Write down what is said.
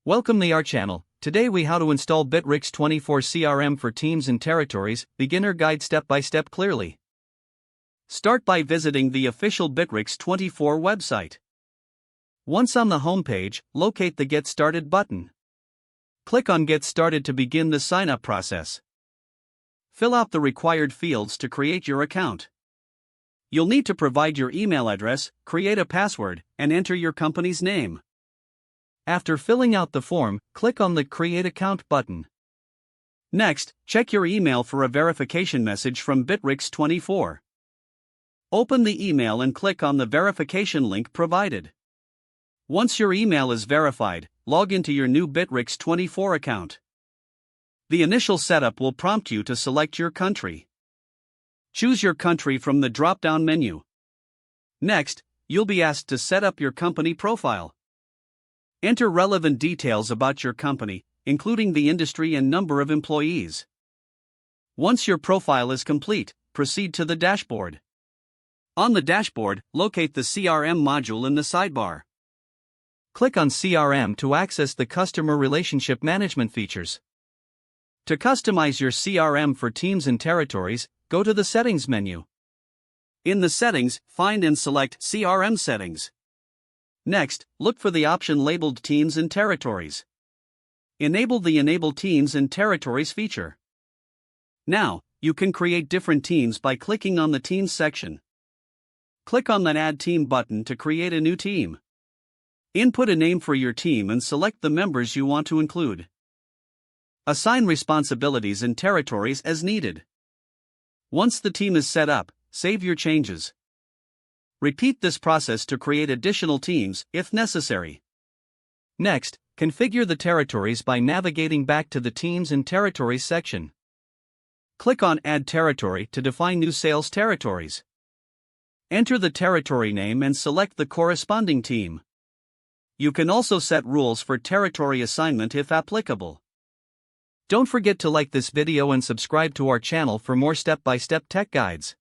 Welcome to our channel. Today we how to install Bitrix24 CRM for teams and territories, beginner guide step by step clearly. Start by visiting the official Bitrix24 website. Once on the homepage, locate the Get Started button. Click on Get Started to begin the sign-up process. Fill out the required fields to create your account. You'll need to provide your email address, create a password, and enter your company's name. After filling out the form, click on the Create Account button. Next, check your email for a verification message from Bitrix24. Open the email and click on the verification link provided. Once your email is verified, log into your new Bitrix24 account. The initial setup will prompt you to select your country. Choose your country from the drop-down menu. Next, you'll be asked to set up your company profile. Enter relevant details about your company, including the industry and number of employees. Once your profile is complete, proceed to the dashboard. On the dashboard, locate the CRM module in the sidebar. Click on CRM to access the Customer Relationship Management features. To customize your CRM for teams and territories, go to the Settings menu. In the Settings, find and select CRM Settings. Next, look for the option labeled Teams and Territories. Enable the Enable Teams and Territories feature. Now, you can create different teams by clicking on the Teams section. Click on the Add Team button to create a new team. Input a name for your team and select the members you want to include. Assign responsibilities and territories as needed. Once the team is set up, save your changes. Repeat this process to create additional teams, if necessary. Next, configure the territories by navigating back to the Teams and Territories section. Click on Add Territory to define new sales territories. Enter the territory name and select the corresponding team. You can also set rules for territory assignment if applicable. Don't forget to like this video and subscribe to our channel for more step-by-step tech guides.